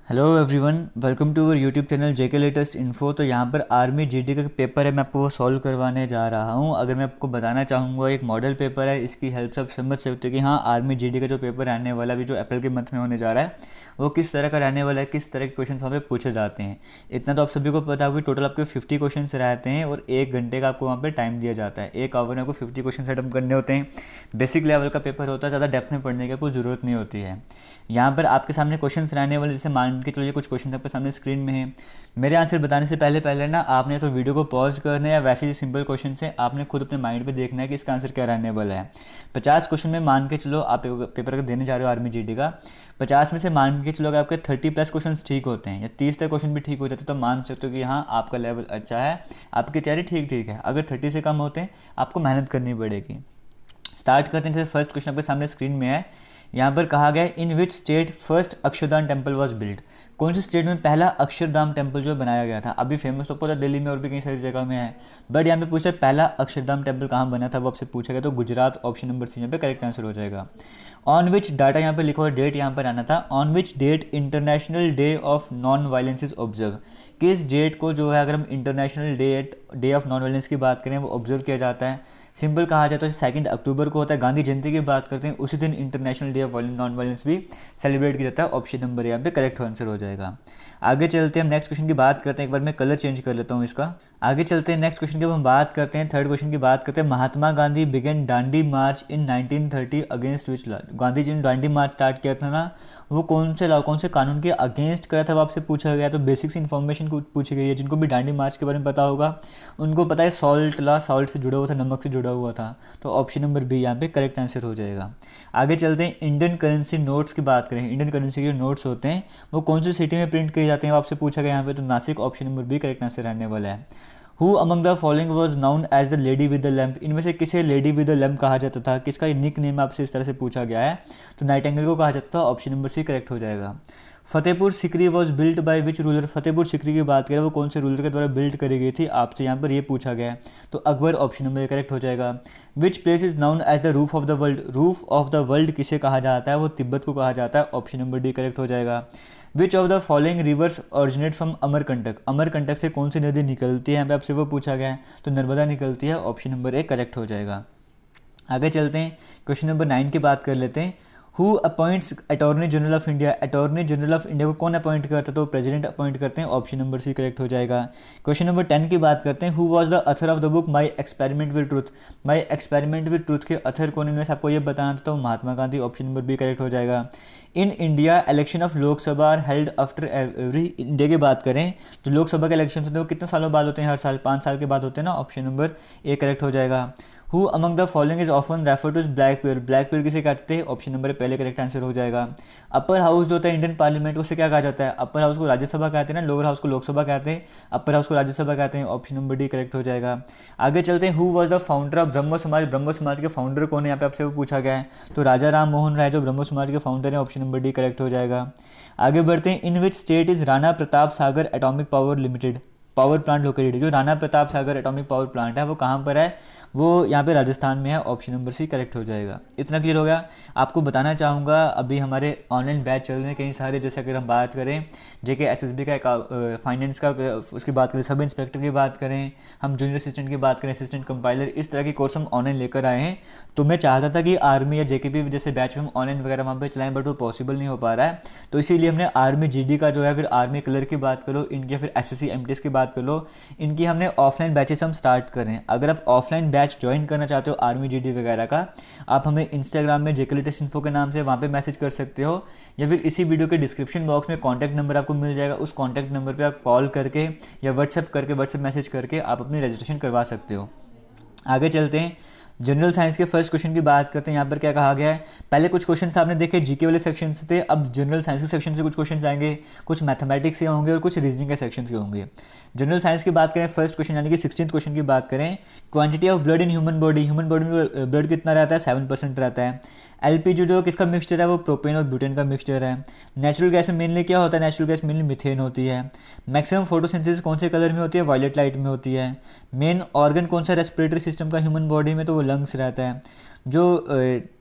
Hello everyone, welcome to our YouTube channel JK latest info. तो यहाँ पर army GD का पेपर है, मैं आपको वो सॉल्व करवाने जा रहा हूँ। अगर मैं आपको बताना चाहूँगा, एक मॉडल पेपर है, इसकी हेल्प से आप समझ सकते हो कि हाँ आर्मी जीडी का जो पेपर आने वाला भी जो अप्रैल के मंथ में होने जा रहा है वो किस तरह का रहने वाला है, किस तरह के क्वेश्चन वहाँ पे पूछे जाते हैं। इतना तो आप सभी को पता होगा कि टोटल आपके 50 क्वेश्चन रहते हैं और 1 घंटे का आपको वहाँ पे टाइम दिया जाता है। 1 आवर में आपको 50 क्वेश्चन अटेम्प्ट करने होते हैं। बेसिक लेवल का पेपर होता है, ज़्यादा डेप्थ में पढ़ने की आपको ज़रूरत नहीं होती है। यहाँ पर आपके सामने क्वेश्चंस रहने वाले, जैसे मान के चलिए कुछ क्वेश्चन आपके सामने स्क्रीन में है। मेरे आंसर बताने से पहले पहले ना आपने तो वीडियो को पॉज करना है, या वैसे ही सिंपल क्वेश्चन है आपने खुद अपने माइंड पे देखना है कि इसका आंसर क्या रहने वाला है। 50 क्वेश्चन में मान के चलो आप पेपर अगर देने जा रहे हो आर्मी जीडी का, 50 में से मान के चलो अगर आपके 30+ क्वेश्चन ठीक होते हैं या 30 तक क्वेश्चन भी ठीक हो जाते हैं तो मान सकते हो कि हाँ आपका लेवल अच्छा है, आपकी तैयारी ठीक ठीक है। अगर 30 से कम होते हैं आपको मेहनत करनी पड़ेगी। स्टार्ट करते हैं। जैसे फर्स्ट क्वेश्चन आपके सामने स्क्रीन में है, यहाँ पर कहा गया है in which state first Akshardham temple was build. कौन से स्टेट में पहला अक्षरधाम टेम्पल जो बनाया गया था। अभी फेमस तो पता दिल्ली में और भी कई सारी जगह में है, बट यहाँ पे पूछा पहला अक्षरधाम टेम्पल कहाँ बना था, वो आपसे पूछा गया। तो गुजरात ऑप्शन नंबर सी यहाँ पे करेक्ट आंसर हो जाएगा। ऑन विच डाटा यहाँ पे लिखा हुआ, डेट यहाँ पर आना था। On which date international day of non violence is observe. किस डेट को जो है, अगर हम international day of non violence की बात करें, वो ऑब्जर्व किया जाता है। सिंपल कहा जाए तो 2 अक्टूबर को होता है। गांधी जयंती की बात करते हैं, उसी दिन international day of non violence भी सेलिब्रेट किया जाता है। ऑप्शन नंबर यहाँ पे करेक्ट आंसर हो जाएगा। आगे चलते हैं, हम नेक्स्ट क्वेश्चन की बात करते हैं। एक बार मैं कलर चेंज कर लेता हूँ इसका। आगे चलते हैं नेक्स्ट क्वेश्चन की हम बात करते हैं। थर्ड क्वेश्चन की बात करते हैं। Mahatma Gandhi began Dandi march in 1930 against which law. Gandhi ji ने दांडी मार्च स्टार्ट किया था ना, वो कौन से लॉ, कौन से कानून के अगेंस्ट करा था, वो आपसे पूछा गया। तो बेसिक्स इन्फॉर्मेशन पूछी गई है। जिनको भी दांडी मार्च के बारे में पता होगा उनको पता है सॉल्ट लॉ, सॉल्ट से जुड़ा हुआ था, नमक से जुड़ा हुआ था। तो ऑप्शन नंबर बी यहाँ पे करेक्ट आंसर हो जाएगा। आगे चलते हैं, इंडियन करेंसी नोट्स की बात करें। इंडियन करेंसी के जो नोट्स होते हैं वो कौन सी सिटी में प्रिंट किए जाते हैं, वो आपसे पूछा गया यहाँ पे। तो Nashik option number B correct answer रहने वाला है। Who among the following was known as the lady with the lamp. इनमें से किसे लेडी विद द लैम्प कहा जाता था, किसका निक नेम आपसे इस तरह से पूछा गया है। तो नाइटिंगेल को कहा जाता था। ऑप्शन नंबर सी करेक्ट हो जाएगा। Fatehpur Sikri was built by which ruler. Fatehpur Sikri की बात करें वो कौन से रूलर के द्वारा बिल्ड करी गई थी, आपसे यहाँ पर ये पूछा गया है। तो अकबर ऑप्शन नंबर करेक्ट हो जाएगा। Which place is known as the roof of the world. Roof of the world किसे कहा जाता है, वो तिब्बत को कहा जाता है। ऑप्शन नंबर डी करेक्ट हो जाएगा। Which of the following rivers originate from Amarkantak. Amarkantak से कौन सी नदी निकलती है, यहाँ पे आपसे वो पूछा गया है। तो नर्मदा निकलती है। ऑप्शन नंबर ए करेक्ट हो जाएगा। आगे चलते हैं, क्वेश्चन नंबर 9 की बात कर लेते हैं। Who appoints attorney general of India. Attorney general of India को कौन अपॉइंट करता है, तो प्रेसिडेंट अपॉइंट करते हैं। ऑप्शन नंबर सी करेक्ट हो जाएगा। क्वेश्चन नंबर 10 की बात करते हैं। Who was the Athar of the book my experiment with truth. My experiment with truth के अथर कौन, इनमें से आपको ये बताना था। तो Mahatma Gandhi. Option number B correct हो जाएगा। In India election of Lok Sabha are held after every. India की बात करें तो लोकसभा के इलेक्शन होते हैं वो कितने सालों बाद होते हैं, हर साल 5 साल के बाद होते हैं ना। ऑप्शन नंबर ए करेक्ट हो जाएगा। Who among the following is often refer to black period. Black period किसे कहते हैं, ऑप्शन नंबर पहले करेक्ट आंसर हो जाएगा। अपर हाउस जो होता है इंडियन पार्लियामेंट को, उसे क्या कहा जाता है। अपर हाउस को राज्यसभा कहते हैं ना, लोअर हाउस को लोकसभा कहते हैं, अपर हाउस को राज्यसभा कहते हैं। ऑप्शन नंबर डी करेक्ट हो जाएगा। आगे चलते हैं। Who was the founder of ब्रह्म समाज। ब्रह्म समाज के फाउंडर कौन है, यहाँ पे आपसे वो पूछा गया है। तो राजा राम मोहन राय जो ब्रह्म समाज के फाउंडर है। ऑप्शन नंबर डी करेक्ट हो जाएगा। आगे बढ़ते हैं। In which state is Rana Pratap Sagar atomic power limited power plant located. जो Rana Pratap Sagar atomic power plant है वो कहाँ पर है, वो यहाँ पे राजस्थान में है। ऑप्शन नंबर सी करेक्ट हो जाएगा। इतना क्लियर हो गया। आपको बताना चाहूँगा अभी हमारे ऑनलाइन बैच चल रहे हैं कई सारे। जैसे अगर हम बात करें जेके एसएसबी का फाइनेंस का, उसकी बात करें, सब इंस्पेक्टर की बात करें, हम जूनियर असिस्टेंट की बात करें, असिस्टेंट कंपाइलर, इस तरह के कोर्स हम ऑनलाइन लेकर आए हैं। तो मैं चाहता था कि आर्मी या जेकेपी जैसे बैच में हम ऑनलाइन वगैरह वहाँ पर चलाएं, बट वो पॉसिबल नहीं हो पा रहा है। तो इसीलिए हमने आर्मी जीडी का जो है, फिर आर्मी कलर की बात करो इनकी, फिर एसएससी एमटीएस की बात कर लो, इनकी हमने ऑफलाइन बैचेस हम स्टार्ट करें। अगर आप ऑफलाइन बैच ज्वाइन करना चाहते हो आर्मी जीडी वगैरह का, आप हमें इंस्टाग्राम में जेके लेटेस्ट इन्फो के नाम से वहाँ पे मैसेज कर सकते हो, या फिर इसी वीडियो के डिस्क्रिप्शन बॉक्स में कॉन्टैक्ट नंबर आपको मिल जाएगा। उस कॉन्टैक्ट नंबर पे आप कॉल करके या व्हाट्सएप मैसेज करके आप अपनी रजिस्ट्रेशन करवा सकते हो। आगे चलते हैं, जनरल साइंस के फर्स्ट क्वेश्चन की बात करते हैं। यहाँ पर क्या कहा गया है, पहले कुछ क्वेश्चन आपने देखे जीके वाले सेक्शन से थे, अब जनरल साइंस के सेक्शन से कुछ क्वेश्चन आएंगे, कुछ मैथमेटिक्स के होंगे और कुछ रीजनिंग के सेक्शन के होंगे। जनरल साइंस की बात करें, फर्स्ट क्वेश्चन यानी कि 16th क्वेश्चन की बात करें, quantity of blood in human body में ब्लड कितना रहता है, 7% रहता है। एलपीजी जो किसका मिक्सचर है, वो प्रोपेन और ब्यूटेन का मिक्सचर है। नेचुरल गैस में मेनली क्या होता है, नेचुरल गैस मेनली मिथेन होती है। मैक्सिमम फोटोसिंथेसिस कौन से कलर में होती है, वायलेट लाइट में होती है। मेन ऑर्गन कौन सा रेस्पिरेटरी सिस्टम का ह्यूमन बॉडी में, तो वो लंग्स रहता है। जो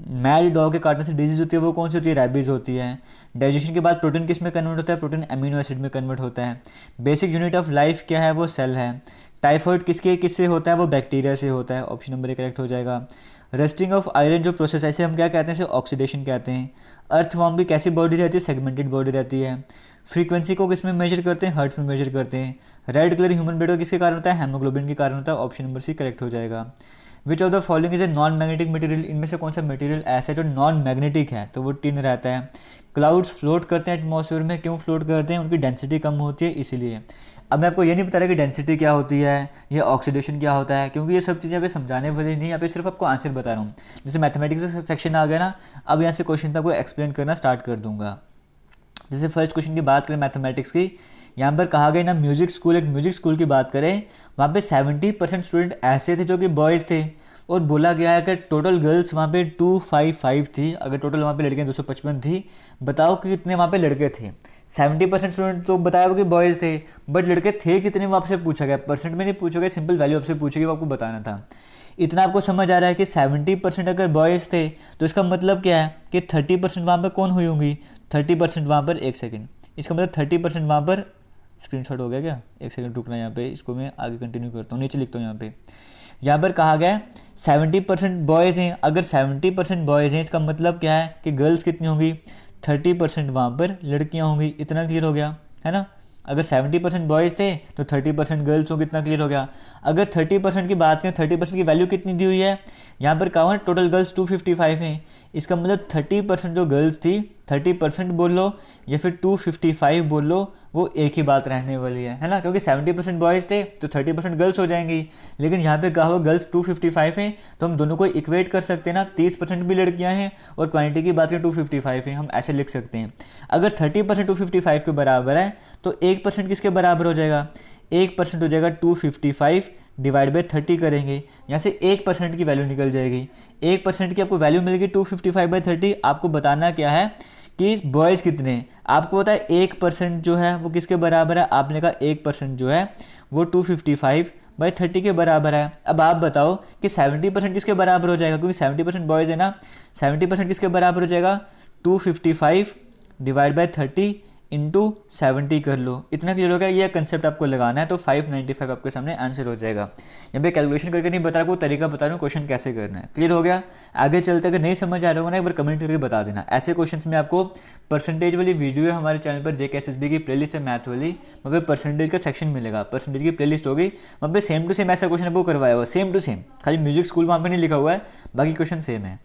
मैड डॉग के काटने से डिजीज होती है वो कौन सी होती है, रैबीज होती है। डाइजेशन के बाद प्रोटीन किस में कन्वर्ट होता है, प्रोटीन अमीनो एसिड में कन्वर्ट होता है। बेसिक यूनिट ऑफ लाइफ क्या है, वो सेल है। टाइफाइड किससे होता है, वो बैक्टीरिया से होता है, ऑप्शन नंबर 1 करेक्ट हो जाएगा। रस्टिंग ऑफ आयरन जो प्रोसेस है इसे हम क्या कहते हैं, इसे ऑक्सीडेशन कहते हैं। अर्थवॉर्म की कैसी बॉडी रहती है, सेगमेंटेड बॉडी रहती है। फ्रीक्वेंसी को किस में मेजर करते हैं, हर्ट्ज में मेजर करते हैं। रेड कलर ह्यूमन ब्लड का किसके कारण होता है, हेमोग्लोबिन के कारण होता है, ऑप्शन नंबर सी करेक्ट हो जाएगा। Which of the following is a non magnetic material, इनमें से कौन सा मटेरियल ऐसा है जो नॉन मैग्नेटिक है, तो वो टिन रहता है। क्लाउड्स फ्लोट करते हैं एटमॉस्फेयर में, क्यों फ्लोट करते हैं, उनकी डेंसिटी कम होती है इसीलिए। अब मैं आपको ये नहीं बता रहा कि डेंसिटी क्या होती है, ये ऑक्सीडेशन क्या होता है, क्योंकि ये सब चीज़ें यहाँ पे समझाने वाली नहीं, यहाँ पे सिर्फ आपको आंसर बता रहा हूँ। जैसे मैथमेटिक्स का सेक्शन आ गया ना, अब यहाँ से क्वेश्चन मैं आपको एक्सप्लेन करना स्टार्ट कर दूंगा। जैसे फर्स्ट क्वेश्चन की बात करें मैथमेटिक्स की, यहाँ पर कहा गया ना म्यूजिक स्कूल, एक म्यूजिक स्कूल की बात करें, वहाँ पे 70% स्टूडेंट ऐसे थे जो कि बॉयज़ थे, और बोला गया है कि टोटल गर्ल्स वहाँ पे 255 थी। अगर टोटल वहाँ पे लड़कियाँ 255 थी, बताओ कि कितने वहाँ पे लड़के थे। 70% स्टूडेंट तो बताया कि बॉयज़ थे, बट लड़के थे कितने वो आपसे पूछा गया, परसेंट में नहीं पूछा गया, सिंपल वैल्यू आपसे पूछेगी, वो आपको बताना था। इतना आपको समझ आ रहा है कि 70% अगर बॉयज़ थे तो इसका मतलब क्या है कि 30% वहाँ पर कौन हुई होंगी, 30% वहाँ पर, एक सेकेंड, इसका मतलब 30% वहाँ पर, स्क्रीनशॉट हो गया क्या, एक सेकंड रुकना, यहाँ पे इसको मैं आगे कंटिन्यू करता हूँ, नीचे लिखता हूँ। यहाँ पर कहा गया है 70% बॉयज़ हैं, अगर 70% बॉयज़ हैं इसका मतलब क्या है कि गर्ल्स कितनी होंगी, 30% वहाँ पर लड़कियाँ होंगी। इतना क्लियर हो गया है ना। अगर 70% बॉयज़ थे तो 30% गर्ल्स होंगे, कितना क्लियर हो गया। अगर 30% की बात करें, 30% की वैल्यू कितनी दी हुई है, यहाँ पर कहा टोटल गर्ल्स 255 हैं, इसका मतलब 30% जो गर्ल्स थी, 30% बोल लो या फिर 255 बोल लो, वो एक ही बात रहने वाली है ना, क्योंकि 70% बॉयज़ थे तो 30% गर्ल्स हो जाएंगी। लेकिन यहाँ पे कहा हुआ गर्ल्स 255 हैं, तो हम दोनों को इक्वेट कर सकते हैं ना, 30% भी लड़कियाँ हैं और क्वांटिटी की बात करें 255 हैं, हम ऐसे लिख सकते हैं। अगर 30% 255 के बराबर है तो 1% किसके बराबर हो जाएगा, 1% हो जाएगा 255 डिवाइड बाई 30 करेंगे, यहाँ से 1% की वैल्यू निकल जाएगी। 1% की आपको वैल्यू मिलेगी 255/30। आपको बताना क्या है कि बॉयज़ कितने, आपको पता है 1% जो है वो किसके बराबर है, आपने कहा 1% जो है वो 255/30 के बराबर है। अब आप बताओ कि 70% किसके बराबर हो जाएगा, क्योंकि 70% बॉयज़ है ना, 70% किसके बराबर हो जाएगा, 255 डिवाइड बाई 30 इंटू 70 कर लो। इतना क्लियर हो गया, ये कंसेप्ट आपको लगाना है, तो 595 आपके सामने आंसर हो जाएगा। यहाँ पे कैलकुलेशन करके नहीं बता रहा, कोई तरीका बता रहा हूँ क्वेश्चन कैसे करना है। क्लियर हो गया, आगे चलते अगर नहीं समझ आ रहा होगा ना, एक बार कमेंट करके बता देना। ऐसे क्वेश्चन में आपको परसेंटेज वाली वीडियो है हमारे चैनल पर, JKSSB की प्लेलिस्ट है मैथ वाली, वहाँ पे परसेंटेज का सेक्शन मिलेगा, परसेंटेज की प्लेलिस्ट होगी, वहाँ पे सेम टू सेम ऐसा क्वेश्चन आपको करवाया हुआ, सेम टू सेम, खाली म्यूजिक स्कूल वहाँ पर नहीं लिखा हुआ है, बाकी क्वेश्चन सेम है।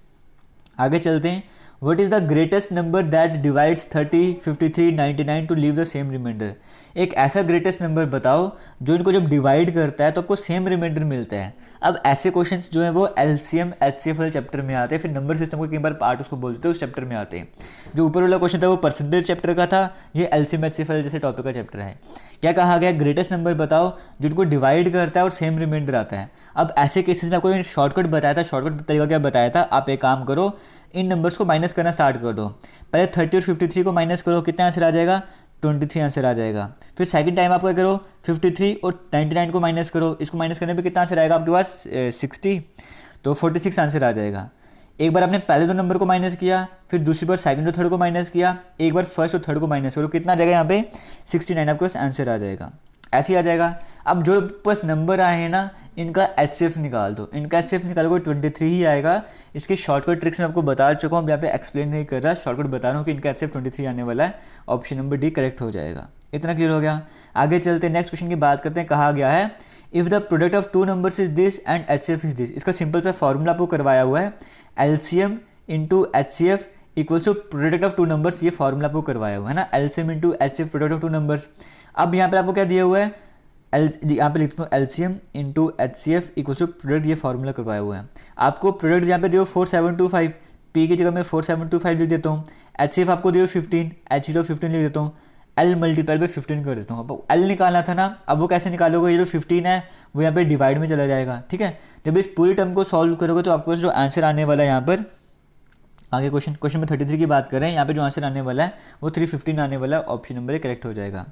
आगे चलते हैं। What is the greatest number that divides 30, 53, 99 to leave the same remainder? एक ऐसा ग्रेटेस्ट नंबर बताओ जो इनको जब डिवाइड करता है तो आपको सेम रिमाइंडर मिलता है। अब ऐसे क्वेश्चंस जो हैं वो LCM HCF चैप्टर में आते हैं, फिर नंबर सिस्टम को कई बार पार्ट उसको बोलते हैं, उस चैप्टर में आते हैं। जो ऊपर वाला क्वेश्चन था वो परसेंटेज चैप्टर का था, ये LCM HCF जैसे टॉपिक का चैप्टर है। क्या कहा गया, ग्रेटेस्ट नंबर बताओ जो इनको डिवाइड करता है और सेम रिमाइंडर आता है। अब ऐसे केसेस में आपको शॉर्टकट बताया था, शॉर्टकट तरीका क्या बताया था, आप एक काम करो, इन नंबर्स को माइनस करना स्टार्ट कर दो। पहले 30 और 53 को माइनस करो, कितना आंसर आ जाएगा, 23 आंसर आ जाएगा। फिर सेकंड टाइम आप क्या करो, 53 और 99 को माइनस करो, इसको माइनस करने पे कितना आंसर आएगा आपके पास, 60, तो 46 आंसर आ जाएगा। एक बार आपने पहले दो नंबर को माइनस किया, फिर दूसरी बार सेकंड और थर्ड को माइनस किया, एक बार फर्स्ट और थर्ड को माइनस करो, कितना आ जाएगा यहाँ पे 69 आपके पास आंसर आ जाएगा, ऐसे ही आ जाएगा। अब जो पास नंबर आए हैं ना, इनका HCF निकाल दो, इनका HCF निकालोगे 23 ही आएगा। इसके शॉर्टकट ट्रिक्स मैं आपको बता चुका हूँ, यहाँ पे एक्सप्लेन नहीं कर रहा, शॉर्टकट बता रहा हूँ कि इनका HCF 23 आने वाला है, ऑप्शन नंबर डी करेक्ट हो जाएगा। इतना क्लियर हो गया। आगे चलते हैं, नेक्स्ट क्वेश्चन की बात करते हैं। कहा गया है if the product of two numbers is this and HCF is this. इसका सिंपल सा फॉर्मूला आपको करवाया हुआ है, LCM into HCF equals to product of two numbers, ये फॉर्मूला आपको करवाया हुआ है ना, LCM into HCF product of two numbers. अब यहाँ पर आपको क्या दिया हुआ है, यहाँ पे लिखता हूँ LCM into HCF equal to product, ये फॉर्मूला करवाया हुआ है। आपको प्रोडक्ट यहाँ पे दियो 4725, P की जगह मैं 4725 लिख देता हूँ। HCF आपको दियो 15, H0 15 लिख देता हूँ, L मल्टीप्लाई बाई 15 कर देता हूँ। अब L निकालना था ना, अब वो कैसे निकालोगे, ये जो 15 है वो यहाँ पे डिवाइड में चला जाएगा, ठीक है। जब इस पूरी टर्म को सॉल्व करोगे तो आपको जो आंसर आने वाला है यहाँ पर, आगे क्वेश्चन में 33 की बात करें, यहाँ पे जो आंसर आने वाला है वो 315 आने वाला है, ऑप्शन नंबर करेक्ट हो जाएगा।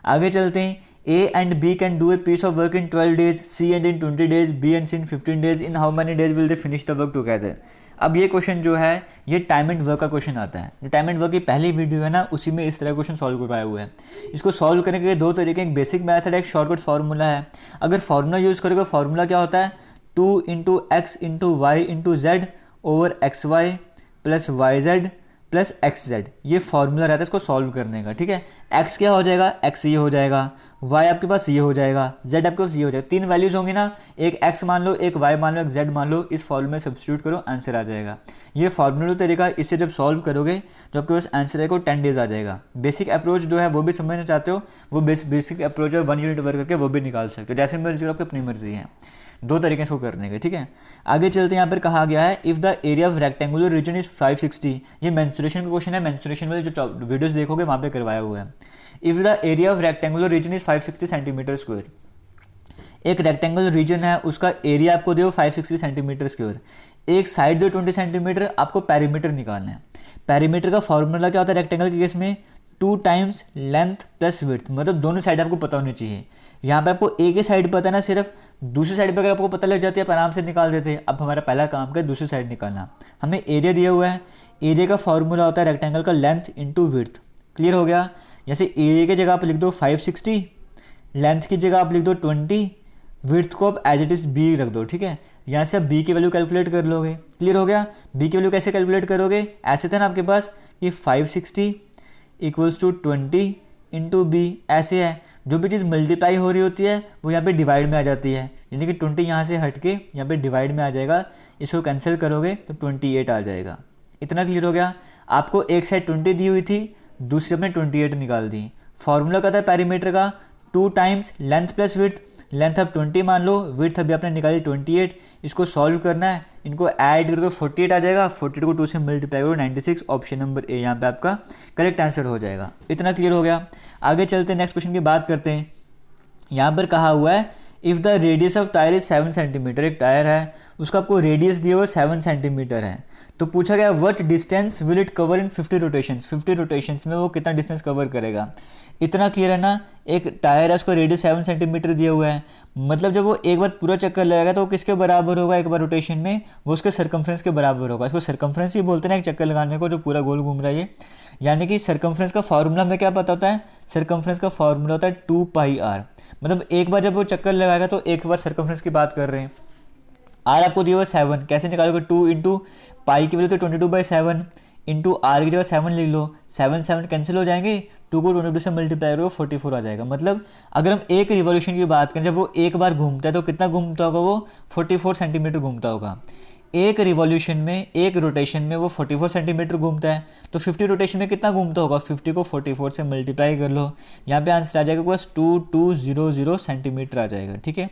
आगे चलते हैं। A and B can do a piece of work in 12 days, C and in 20 days, B and C in 15 days. In how many days will they finish the work together? अब ये question जो है ये time and work का question आता है। जो time and work की पहली वीडियो है ना, उसी में इस तरह क्वेश्चन सॉल्व करवाया हुआ है। इसको सॉल्व करने के दो तरीके, एक बेसिक मैथड है, एक शॉर्टकट फार्मूला है। अगर फार्मूला यूज़ करोगे, फार्मूला क्या होता है, 2 × x × y × z over xy plus yz plus xz, ये फार्मूला रहता है इसको सॉल्व करने का। ठीक है, x क्या हो जाएगा, x ये हो जाएगा, y आपके पास ये हो जाएगा, z आपके पास ये हो जाएगा। 3 वैल्यूज़ होंगी ना, एक x मान लो, एक y मान लो, एक z मान लो, इस फॉर्मूले में सब्स्टिट्यूट करो, आंसर आ जाएगा। ये फार्मूला तरीका, इससे जब सॉल्व करोगे तो आपके पास आंसर आएगा 10 डेज आ जाएगा। बेसिक अप्रोच जो है वो भी समझना चाहते हो, वो बेसिक अप्रोच है 1 यूनिट वर्क करके वो भी निकाल सकते हो, जैसे मर्जी आपकी अपनी मर्जी है। दो तरीके इसको करने के। ठीक है, आगे चलते हैं। यहाँ पर कहा गया है if the area of rectangular reason is 560, ये मेंस्ट्रुएशन का क्वेश्चन है, मेंस्ट्रुएशन वाले जो वीडियोस देखोगे वहाँ पे करवाया हुआ है। If the area of rectangular reason is 560 centimetre square, एक रेक्टेंगुलर रीजन है उसका एरिया आपको दो 560 सेंटीमीटर स्क्वायर, एक साइड दो 20 सेंटीमीटर, आपको पेरीमीटर निकालना है। पेरीमीटर का फॉर्मूला क्या होता है रेक्टेंगल के केस में, 2 टाइम्स लेंथ प्लस विड्थ, मतलब दोनों साइड आपको पता होनी चाहिए। यहाँ पे आपको एक ही साइड पता है ना, सिर्फ दूसरी साइड पर अगर आपको पता लग जाती है आप आराम से निकाल देते हैं। अब हमारा पहला काम क्या है, दूसरी साइड निकालना। हमें एरिया दिया हुआ है, एरिया का फॉर्मूला होता है रेक्टेंगल का लेंथ इंटू विड्थ। क्लियर हो गया। जैसे एरिया की जगह आप लिख दो 560, लेंथ की जगह आप लिख दो 20, विड्थ को आप एज इट इज़ बी रख दो। ठीक है, यहाँ से आप बी की वैल्यू कैलकुलेट कर लोगे। क्लियर हो गया। बी की वैल्यू कैसे कैलकुलेट करोगे, ऐसे था ना आपके पास कि 560 इक्वल्स टू 20 इंटू बी, ऐसे है। जो भी चीज़ मल्टीप्लाई हो रही होती है वो यहाँ पे डिवाइड में आ जाती है, यानी कि 20 यहाँ से हट के यहाँ पे डिवाइड में आ जाएगा। इसको कैंसिल करोगे तो 28 आ जाएगा। इतना क्लियर हो गया। आपको एक साइड 20 दी हुई थी, दूसरी अपने 28 निकाल दी। फॉर्मूला क्या था पेरीमीटर का, 2 times length plus width. Length अब 20 मान लो, विड्थ अभी आपने निकाली 28। इसको सॉल्व करना है, इनको ऐड करके 48 आ जाएगा। 48 को 2 से मल्टीप्लाई करो 96, ऑप्शन नंबर ए यहाँ पे आपका करेक्ट आंसर हो जाएगा। इतना क्लियर हो गया। आगे चलते हैं, नेक्स्ट क्वेश्चन की बात करते हैं। यहाँ पर कहा हुआ है if the radius of tyre is 7 centimetre, एक टायर है उसका आपको रेडियस दिया हुआ 7 सेंटीमीटर है। तो पूछा गया what distance will it cover in 50 rotations, 50 rotations में वो कितना डिस्टेंस कवर करेगा। इतना क्लियर है ना। एक टायर है उसको रेडियस 7 सेंटीमीटर दिया हुआ है, मतलब जब वो एक बार पूरा चक्कर लगाएगा तो वो किसके बराबर होगा, एक बार रोटेशन में वो उसके सर्कमफ्रेंस के बराबर होगा। इसको सर्कमफ्रेंस ही बोलते हैं ना, एक चक्कर लगाने को जो पूरा गोल घूम रहा है। यानी कि सर्कमफ्रेंस का फार्मूला हमें क्या पता होता है, सर्कमफ्रेंस का फार्मूला होता है 2πr, मतलब एक बार जब वो चक्कर लगाएगा तो एक बार सर्कमफ्रेंस की बात कर रहे हैं। आर आपको दिया हुआ 7, कैसे निकालोगे, 2 इंटू पाई की वजह तो 22/7 इंटू आर की जगह 7 लिख लो, 7 कैंसिल हो जाएंगे, 2 को 22 से मल्टीप्लाई करो 44 आ जाएगा। मतलब अगर हम एक रिवॉल्यूशन की बात करें, जब वो एक बार घूमता है तो कितना घूमता होगा, वो 44 सेंटीमीटर घूमता होगा। एक रिवॉल्यूशन में, एक रोटेशन में वो 44 सेंटीमीटर घूमता है, तो 50 रोटेशन में कितना घूमता होगा, 50 को 44 से मल्टीप्लाई कर लो, यहाँ पे आंसर आ जाएगा बस 2200 सेंटीमीटर आ जाएगा। ठीक है,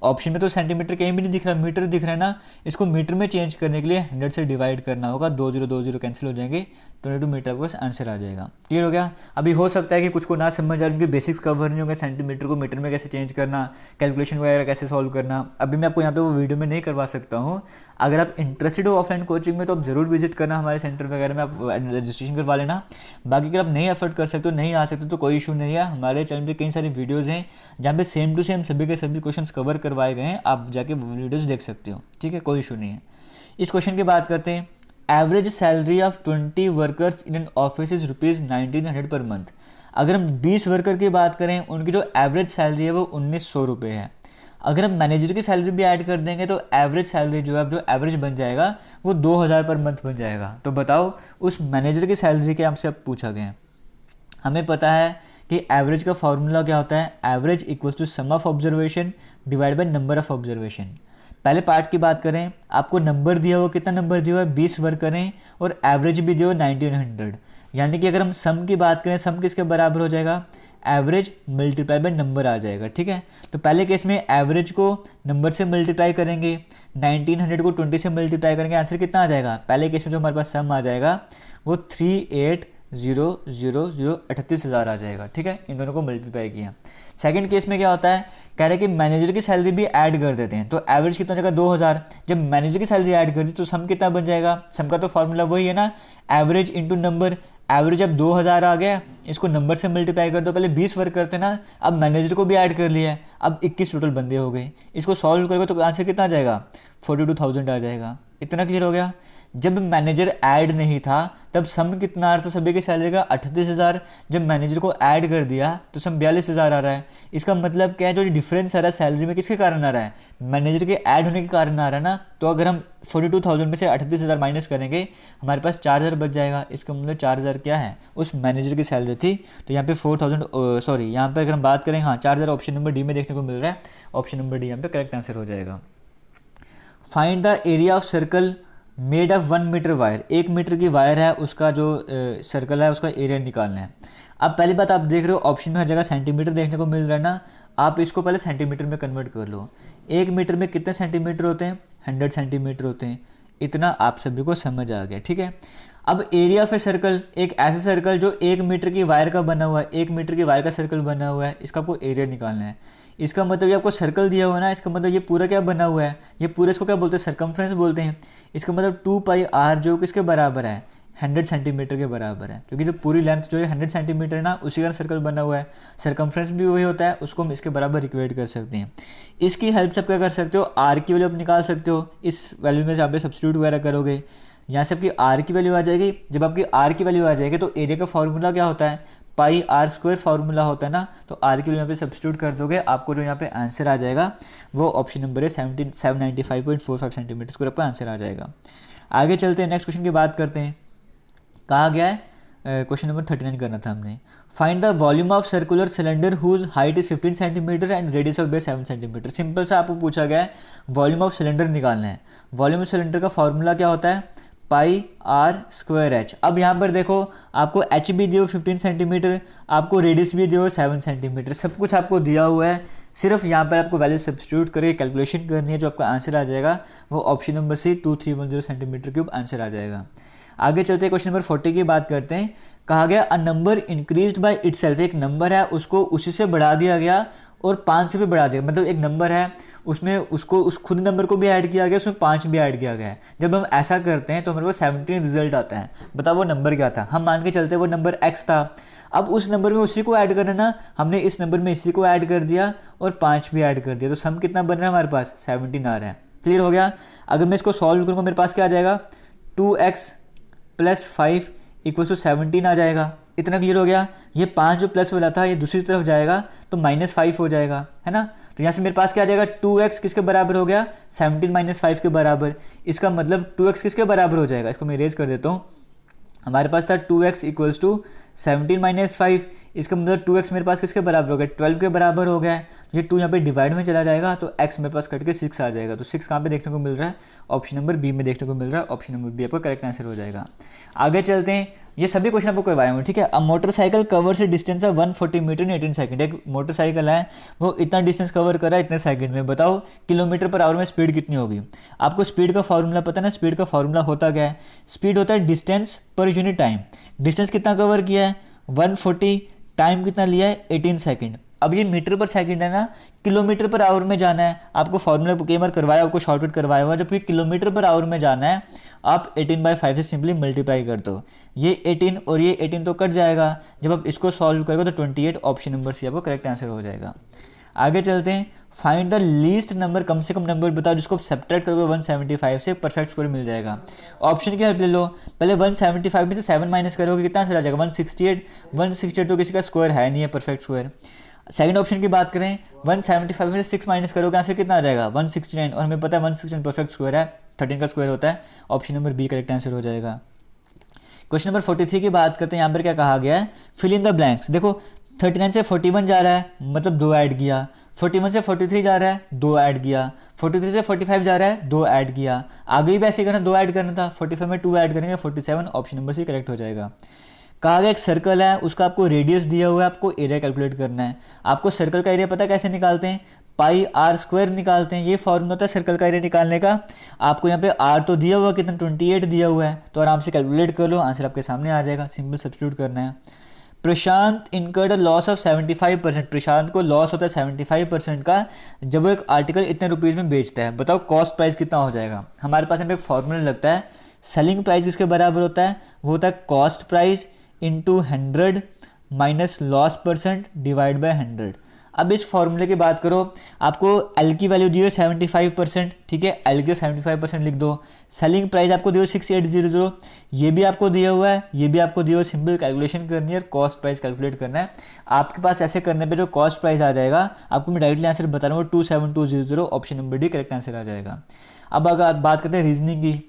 ऑप्शन में तो सेंटीमीटर कहीं भी नहीं दिख रहा, मीटर दिख रहा है ना। इसको मीटर में चेंज करने के लिए 100 से डिवाइड करना होगा, 20 कैंसिल हो जाएंगे, 22 मीटर के पास आंसर आ जाएगा। क्लियर हो गया। अभी हो सकता है कि कुछ को ना समझ आ रहा, उनके बेसिक्स कवर नहीं होंगे, सेंटीमीटर को मीटर में कैसे चेंज करना, कैलकुलेशन वगैरह कैसे सॉल्व करना, अभी मैं आपको यहाँ पे वो वीडियो में नहीं करवा सकता हूँ। अगर आप इंटरेस्टेड हो ऑफलाइन कोचिंग में तो आप ज़रूर विजिट करना हमारे सेंटर वगैरह में, आप रजिस्ट्रेशन करवा लेना। बाकी अगर आप नहीं अफोर्ड कर सकते हो, नहीं आ सकते तो कोई इशू नहीं है। हमारे चैनल पे कई सारी वीडियोज़ हैं जहाँ पे सेम टू सेम सभी के सभी क्वेश्चंस कवर करवाए गए हैं, आप जाके वीडियोज़ देख सकते हो। ठीक है, कोई इशू नहीं है। इस क्वेश्चन की बात करते हैं। Average salary of 20 workers in an office is ₹1900 per month. अगर हम 20 वर्कर की बात करें, उनकी जो एवरेज सैलरी है वो 1900 रुपये है। अगर हम मैनेजर की सैलरी भी ऐड कर देंगे तो एवरेज सैलरी जो है, जो एवरेज बन जाएगा वो 2000 पर मंथ बन जाएगा। तो बताओ उस मैनेजर की सैलरी के हमसे अब पूछा गया है। हमें पता है कि एवरेज का फॉर्मूला क्या होता है, average equals to sum of observation divide by number of observation. पहले पार्ट की बात करें, आपको नंबर दिया हुआ, कितना नंबर दिया हुआ है, 20 वर्क करें, और एवरेज भी दिया हुआ 1900। यानी कि अगर हम सम की बात करें, सम किसके बराबर हो जाएगा, एवरेज मल्टीप्लाई बाय नंबर आ जाएगा। ठीक है, तो पहले केस में एवरेज को नंबर से मल्टीप्लाई करेंगे, 1900 को 20 से मल्टीप्लाई करेंगे, आंसर कितना आ जाएगा। पहले केस में जो हमारे पास सम आ जाएगा वो 38,000 आ जाएगा। ठीक है, इन दोनों को मल्टीप्लाई किया। सेकंड केस में क्या होता है, कह रहे हैं कि मैनेजर की सैलरी भी ऐड कर देते हैं, तो एवरेज कितना हो जाएगा 2000। जब मैनेजर की सैलरी ऐड कर दी तो सम कितना बन जाएगा, सम का तो फॉर्मूला वही है ना, एवरेज इंटू नंबर। एवरेज अब 2000 आ गया, इसको नंबर से मल्टीप्लाई कर दो, पहले 20 वर्क करते ना, अब मैनेजर को भी ऐड कर लिया है, अब 21 टोटल बंदे हो गए। इसको सॉल्व करोगे तो आंसर कितना आ जाएगा, 42,000 आ जाएगा। इतना क्लियर हो गया। जब मैनेजर ऐड नहीं था तब सम कितना आ रहा था सभी की सैलरी का 38,000। जब मैनेजर को ऐड कर दिया तो सम 42,000 आ रहा है। इसका मतलब क्या है, जो डिफरेंस आ रहा है सैलरी में किसके कारण आ रहा है, मैनेजर के ऐड होने के कारण आ रहा है ना। तो अगर हम 42,000 में से 38,000 माइनस करेंगे हमारे पास 4,000 बच जाएगा। इसका मतलब 4,000 क्या है, उस मैनेजर की सैलरी थी। तो यहाँ पे 4,000 सॉरी यहाँ पे अगर हम बात करें, हाँ 4,000 ऑप्शन नंबर डी में देखने को मिल रहा है। ऑप्शन नंबर डी यहाँ पे करेक्ट आंसर हो जाएगा। Find the area of circle made of 1 metre wire. 1 metre की वायर है, उसका जो सर्कल है उसका एरिया निकालना है। अब पहली बात आप देख रहे हो ऑप्शन में हर जगह सेंटीमीटर देखने को मिल रहा है ना, आप इसको पहले सेंटीमीटर में कन्वर्ट कर लो। 1 मीटर में कितने सेंटीमीटर होते हैं, 100 सेंटीमीटर होते हैं। इतना आप सभी को समझ आ गया, ठीक है। अब एरिया ऑफ ए सर्कल, एक ऐसा सर्कल जो 1 मीटर की वायर का बना हुआ है, 1 मीटर की वायर का सर्कल बना हुआ है, इसका आपको एरिया निकालना है। इसका मतलब ये आपको सर्कल दिया हुआ है ना, इसका मतलब ये पूरा क्या बना हुआ है, ये पूरे इसको क्या बोलते हैं, सर्कमफ्रेंस बोलते हैं। इसका मतलब 2πr जो किसके बराबर है, 100 सेंटीमीटर के बराबर है, क्योंकि जो पूरी लेंथ जो है 100 सेंटीमीटर है ना, उसी का सर्कल बना हुआ है। सर्कमफ्रेंस भी वही होता है, उसको हम इसके बराबर इक्वेट कर सकते हैं। इसकी हेल्प से आप क्या कर सकते हो, आर की वैल्यू आप निकाल सकते हो। इस वैल्यू में से आप सब्स्टिट्यूट वगैरह करोगे, यहाँ से आपकी आर की वैल्यू आ जाएगी। जब आपकी आर की वैल्यू आ जाएगी तो एरिया का फॉर्मूला क्या होता है, πr² फार्मूला होता है ना। तो आर के लिए यहाँ पे सब्स्टिट्यूट कर दोगे, आपको जो यहाँ पे आंसर आ जाएगा वो ऑप्शन नंबर है 795.45 सेंटीमीटर स्क्वायर आपका आंसर आ जाएगा। आगे चलते हैं, नेक्स्ट क्वेश्चन की बात करते हैं। कहा गया है, क्वेश्चन नंबर 39 करना था हमने। Find the volume of circular cylinder whose height is 15 centimetre and radius of base 7 centimetre. Simple सा आपको पूछा गया है वॉल्यूम ऑफ सिलेंडर निकालना है। वॉल्यूम ऑफ सिलेंडर का फॉर्मूला क्या होता है, πr²h। अब यहाँ पर देखो आपको h भी दिया 15 सेंटीमीटर, आपको रेडियस भी दिया 7 सेंटीमीटर, सब कुछ आपको दिया हुआ है। सिर्फ यहाँ पर आपको वैल्यू सब्स्टिट्यूट करके कैलकुलेशन करनी है, जो आपका आंसर आ जाएगा वो option number C 2310 centimetre cube answer आ जाएगा। आगे चलते हैं, क्वेश्चन नंबर 40 की बात करते हैं। कहा गया a number increased by itself, एक नंबर है उसको उसी से बढ़ा दिया गया और 5 से भी बढ़ा दिया। मतलब एक नंबर है उसमें उसको उस खुद नंबर को भी ऐड किया गया, उसमें 5 भी ऐड किया गया है। जब हम ऐसा करते हैं तो हमारे पास 17 रिजल्ट आता है। बताओ वो नंबर क्या था, हम मान के चलते वो नंबर x था। अब उस नंबर में उसी को ऐड करना ना, हमने इस नंबर में इसी को ऐड कर दिया और 5 भी ऐड कर दिया, तो सम कितना बन रहा है हमारे पास, 17 आ रहा है। क्लियर हो गया। अगर मैं इसको सॉल्व करूँगा मेरे पास क्या आ जाएगा, 2x + 5 = 17 आ जाएगा। इतना क्लियर हो गया। ये 5 जो प्लस वाला था ये दूसरी तरफ जाएगा तो -5 हो जाएगा, है ना। तो यहाँ से मेरे पास क्या आ जाएगा, 2x किसके बराबर हो गया, 17 - 5 के बराबर। इसका मतलब 2x किसके बराबर हो जाएगा, इसको मैं इरेज कर देता हूँ। हमारे पास था 2x = 17 - 5, इसका मतलब 2x मेरे पास किसके बराबर हो गया, 12 के बराबर हो गया है। ये 2 यहाँ पे डिवाइड में चला जाएगा तो x मेरे पास कट के 6 आ जाएगा। तो 6 कहाँ पे देखने को मिल रहा है, ऑप्शन नंबर बी में देखने को मिल रहा है। ऑप्शन नंबर बी आपका करेक्ट आंसर हो जाएगा। आगे चलते हैं, ये सभी क्वेश्चन आपको करवाए हुए, ठीक है। अब मोटरसाइकिल कवर से डिस्टेंस है 140 मीटर इन 18 सेकंड। एक मोटरसाइकिल है वो इतना डिस्टेंस कवर कर रहा है इतने सेकंड में। बताओ किलोमीटर/आवर में स्पीड कितनी होगी। आपको स्पीड का फॉर्मूला पता है ना, स्पीड का फॉर्मूला होता क्या है, स्पीड होता है distance per unit time. Distance कितना कवर किया है 140, टाइम कितना लिया है 18 सेकंड। अब ये मीटर पर सेकंड है ना, किलोमीटर/आवर में जाना है। आपको फॉर्मूला कई बार करवाया, आपको शॉर्टकट करवाया हुआ, जबकि किलोमीटर/आवर में जाना है आप 18/5 से सिंपली मल्टीप्लाई कर दो। ये 18 और ये 18 तो कट जाएगा। जब आप इसको सॉल्व करोगे तो 28 ऑप्शन नंबर सी आपको करेक्ट आंसर हो जाएगा। आगे चलते हैं, फाइंड द लीस्ट नंबर, कम से कम नंबर बताओ जिसको आप सब्ट्रैक्ट करोगे 175 से परफेक्ट स्कोर मिल जाएगा। ऑप्शन की हेल्प ले लो। पहले 175 में से 7 माइनस करोगे कितना आंसर आ जाएगा, 168। 168 तो किसी का स्क्वायर है नहीं है परफेक्ट स्क्वायर। सेकंड ऑप्शन की बात करें, 175 में से 6 माइनस करोगे आंसर कितना आ जाएगा, 169। और हमें पता है 169 परफेक्ट स्क्वायर है, 13 का स्क्वायर होता है। Option number B correct answer हो जाएगा। क्वेश्चन नंबर 43 की बात करते हैं। यहाँ पर क्या कहा गया है, फिल इन द ब्लैंक्स। देखो 39 से 41 जा रहा है, मतलब 2 ऐड किया। 41 से 43 जा रहा है, 2 ऐड किया। 43 से 45 जा रहा है, 2 ऐड किया। आगे भी ऐसे करना, 2 ऐड करना था। 45 में 2 ऐड करेंगे, 47 ऑप्शन नंबर सी करेक्ट हो जाएगा। कहा गया एक सर्कल है, उसका आपको रेडियस दिया हुआ है, आपको एरिया कैलकुलेट करना है। आपको सर्कल का एरिया पता है कैसे निकालते हैं, πr² निकालते हैं। ये फॉर्मूला होता है सर्कल का एरिया निकालने का। आपको यहाँ पे r तो दिया हुआ कितना 28 दिया हुआ है, तो आराम से कैलकुलेट कर लो, आंसर आपके सामने आ जाएगा। सिंपल सब्स्टिट्यूट करना है। प्रशांत इनकर्ड लॉस ऑफ 75%। प्रशांत को लॉस होता है 75% का जब वो एक आर्टिकल इतने रुपीज़ में बेचता है। बताओ कॉस्ट प्राइस कितना हो जाएगा। हमारे पास यहाँ पे एक फॉर्मूला लगता है, सेलिंग प्राइस किसके बराबर होता है, वो होता है cost price into 100 minus loss % divide by 100। अब इस फॉर्मूले की बात करो, आपको एल की वैल्यू दी हो 75%, ठीक है, एल के 75% लिख दो। सेलिंग प्राइस आपको दी हो 6800, ये भी आपको दिया हुआ है, ये भी आपको दिया हुआ, सिंपल कैलकुलेशन करनी है, कॉस्ट प्राइस कैलकुलेट करना है आपके पास। ऐसे करने पे जो कॉस्ट प्राइस आ जाएगा, आपको मैं डायरेक्टली आंसर बता रहा हूँ, 27200, option number D correct answer आ जाएगा। अब अगर बात करते हैं रीजनिंग की,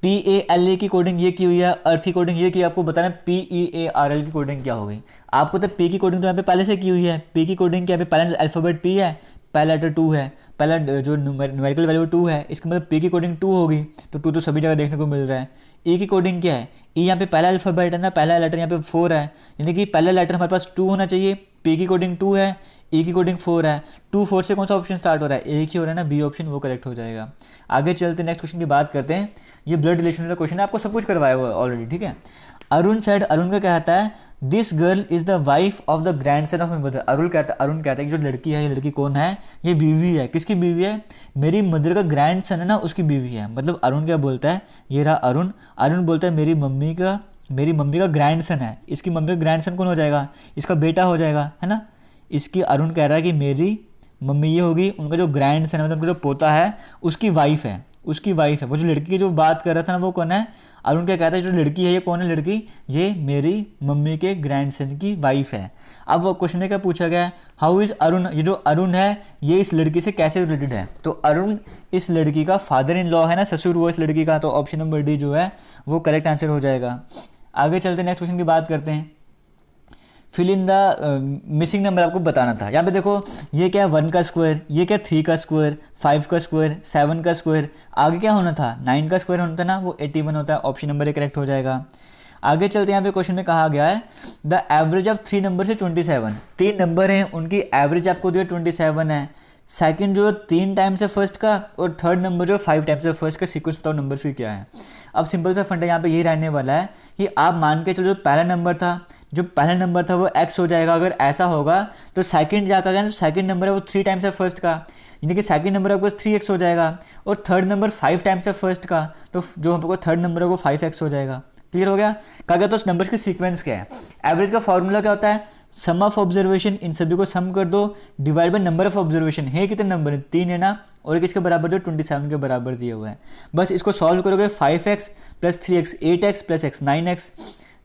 PALA की कोडिंग ये की हुई है, अर्थ की कोडिंग ये की, आपको बताना PEARL की कोडिंग क्या होगी। आपको तो P की कोडिंग तो यहाँ पे पहले से की हुई है, P की कोडिंग क्या है, पहला अल्फ़ाबेट P है, पहला लेटर 2 है, पहला जो न्यूमेरिकल वैल्यू 2 है, इसका मतलब P की कोडिंग 2 होगी, तो 2 तो सभी जगह देखने को मिल रहा है। E की कोडिंग क्या है, E यहाँ पे पहला अल्फ़ाबेट है ना, पहला लेटर यहाँ पे 4 है, यानी कि पहला लेटर हमारे पास 2 होना चाहिए। P की कोडिंग 2 है, E की कोडिंग 4 है, 2 4 से कौन सा ऑप्शन स्टार्ट हो रहा है, एक ही हो रहा है ना, बी ऑप्शन, वो करेक्ट हो जाएगा। आगे चलते नेक्स्ट क्वेश्चन की बात करते हैं। ये ब्लड रिलेशन वाला क्वेश्चन है, आपको सब कुछ करवाया हुआ है ऑलरेडी, ठीक है। अरुण साइड, अरुण का कहता है this girl is the wife of the grand son of my mother. Arun कहता है कि जो लड़की है, ये लड़की कौन है, ये बीवी है, किसकी बीवी है, मेरी मदर का ग्रैंड सन है ना, उसकी बीवी है। मतलब अरुण क्या बोलता है, ये रहा अरुण, अरुण बोलता है मेरी मम्मी का ग्रैंड सन है, इसकी मम्मी का ग्रैंड सन कौन हो जाएगा, इसका बेटा हो जाएगा, है ना। इसकी अरुण कह रहा है कि मेरी मम्मी ये होगी, उनका जो ग्रैंड सन है, मतलब उनका जो पोता है, उसकी वाइफ है, उसकी वाइफ है। वो जो लड़की की जो बात कर रहा था ना, वो कौन है, अरुण क्या कहता है, जो लड़की है ये कौन है, लड़की ये मेरी मम्मी के ग्रैंडसन की वाइफ है। अब वो क्वेश्चन में क्या पूछा गया है, हाउ इज़ अरुण, ये जो अरुण है ये इस लड़की से कैसे रिलेटेड है, तो अरुण इस लड़की का फादर इन लॉ है ना, ससुर हुआ इस लड़की का, तो ऑप्शन नंबर डी जो है वो करेक्ट आंसर हो जाएगा। आगे चलते नेक्स्ट क्वेश्चन की बात करते हैं। Fill in the missing number आपको बताना था। यहाँ पे देखो ये क्या है, 1 का स्क्वायर, ये क्या 3 का स्क्वायर, 5 का स्क्वायर, 7 का स्क्वायर, आगे क्या होना था, 9 का स्क्वायर होना था ना, वो 81 होता है, ऑप्शन नंबर ए करेक्ट हो जाएगा। आगे चलते हैं, यहाँ पे क्वेश्चन में कहा गया है द एवरेज ऑफ 3 नंबर से 27, 3 नंबर हैं उनकी एवरेज आपको दिया 27 है। सेकंड जो 3 टाइम्स है फर्स्ट का, और थर्ड नंबर जो 5 टाइम्स है फर्स्ट का, सीक्वेंस बताओ नंबर से क्या है। अब सिंपल सा फंडा यहाँ पे यही रहने वाला है कि आप मान के चलो जो पहला नंबर था वो x हो जाएगा। अगर ऐसा होगा तो सेकंड जाकर गया, तो सेकंड नंबर है वो 3 टाइम्स है फर्स्ट का, यानी कि सेकंड नंबर आपको 3x हो जाएगा। और थर्ड नंबर 5 टाइम्स है फर्स्ट का, तो जो हमको थर्ड नंबर है वो 5x हो जाएगा। क्लियर हो गया। कहा गया तो उस नंबर की सीक्वेंस क्या है। एवरेज का फॉर्मूला क्या होता है, सम ऑफ ऑब्जर्वेशन, इन सभी को सम कर दो, divide by number of observation. है कितने नंबर है, 3 है ना, और एक इसके बराबर जो 27 के बराबर दिए हुए हैं। बस इसको सॉल्व करोगे, 5x plus 3x 8x plus x 9x,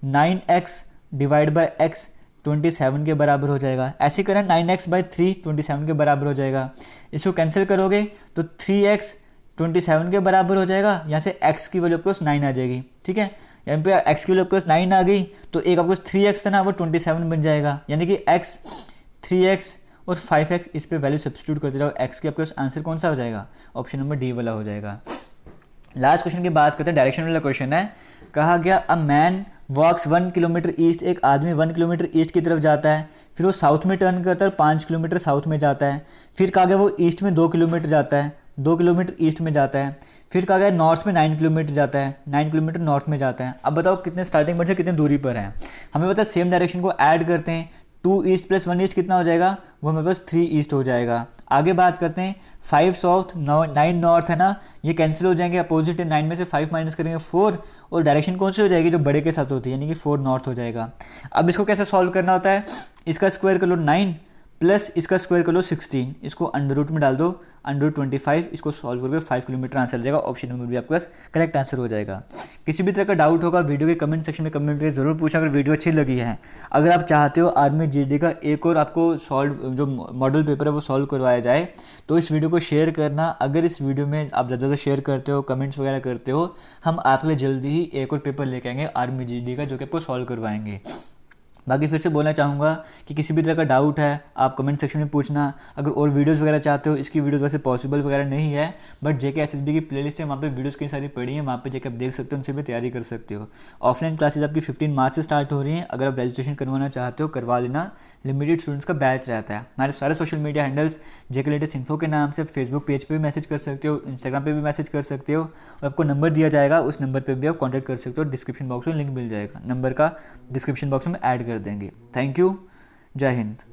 9x divide by x 27 के बराबर हो जाएगा। ऐसे करें 9x बाई 3 27 के बराबर हो जाएगा। इसको कैंसिल करोगे तो 3x 27 के बराबर हो जाएगा। यहाँ से x की वैल्यू आपको 9 आ जाएगी, ठीक है। यहाँ पे x की वैल्यू आपको 9 आ गई, तो एक आपको 3x था ना, वो 27 बन जाएगा, यानी कि x 3x और 5x, इस पे वैल्यू सब्स्टिट्यूट करते जाओ, x की आपके आंसर कौन सा हो जाएगा, ऑप्शन नंबर डी वाला हो जाएगा। लास्ट क्वेश्चन की बात करते हैं, डायरेक्शन वाला क्वेश्चन है। कहा गया a man walks 1 kilometre east, एक आदमी 1 किलोमीटर ईस्ट की तरफ जाता है, फिर वो साउथ में टर्न करता है और 5 किलोमीटर साउथ में जाता है। फिर कहा गया वो ईस्ट में 2 किलोमीटर जाता है, 2 किलोमीटर ईस्ट में जाता है। फिर कहा गया नॉर्थ में 9 किलोमीटर जाता है, 9 किलोमीटर नॉर्थ में जाता है। अब बताओ कितने स्टार्टिंग पॉइंट से कितने दूरी पर है। हमें पता है सेम डायरेक्शन को ऐड करते हैं, 2 ईस्ट प्लस 1 ईस्ट कितना हो जाएगा, वो हमारे पास 3 ईस्ट हो जाएगा। आगे बात करते हैं 5 साउथ 9 नॉर्थ है ना, ये कैंसिल हो जाएंगे, अपोजिट 9 में से 5 माइनस करेंगे 4, और डायरेक्शन कौन सी हो जाएगी, जो बड़े के साथ होती है, यानी कि 4 नॉर्थ हो जाएगा। अब इसको कैसे सॉल्व करना होता है, इसका स्क्वायर कर लो 9 प्लस इसका स्क्वायर कर लो 16, इसको अंडर रूट में डाल दो, अंडर 25, इसको सॉल्व करके 5 किलोमीटर आंसर आ जाएगा। ऑप्शन नंबर भी आपके पास करेक्ट आंसर हो जाएगा। किसी भी तरह का डाउट होगा वीडियो के कमेंट सेक्शन में कमेंट करके ज़रूर पूछना, अगर वीडियो अच्छी लगी है। अगर आप चाहते हो आर्मी जीडी का एक और आपको सॉल्व जो मॉडल पेपर है वो सॉल्व करवाया जाए, तो इस वीडियो को शेयर करना। अगर इस वीडियो में आप ज़्यादा शेयर करते हो, कमेंट्स वगैरह करते हो, हम आपके लिए जल्दी ही एक और पेपर लेके आएंगे आर्मी जीडी का, जो कि आपको सॉल्व करवाएंगे। बाकी फिर से बोलना चाहूँगा कि किसी भी तरह का डाउट है आप कमेंट सेक्शन में पूछना। अगर और वीडियोस वगैरह चाहते हो, इसकी वीडियोस वैसे पॉसिबल वगैरह नहीं है, बट जेके एसएसबी की प्लेलिस्ट है, वहाँ पे वीडियोस कई सारी पड़ी हैं, वहाँ पे जेके आप देख सकते हो, उनसे भी तैयारी कर सकते हो। ऑफलाइन क्लासेज आपकी 15 मार्च से स्टार्ट हो रही हैं। अगर आप रजिस्ट्रेशन करवाना चाहते हो करवा लेना, लिमिटेड स्टूडेंट्स का बैच रहता है। हमारे सारे सोशल मीडिया हैंडल्स जेके लेटेस्ट इन्फो के नाम से फेसबुक पेज पे भी मैसेज कर सकते हो, इंस्टाग्राम पे भी मैसेज कर सकते हो, और आपको नंबर दिया जाएगा, उस नंबर पे भी आप कांटेक्ट कर सकते हो। डिस्क्रिप्शन बॉक्स में लिंक मिल जाएगा, नंबर का डिस्क्रिप्शन बॉक्स में ऐड कर देंगे। थैंक यू, जय हिंद।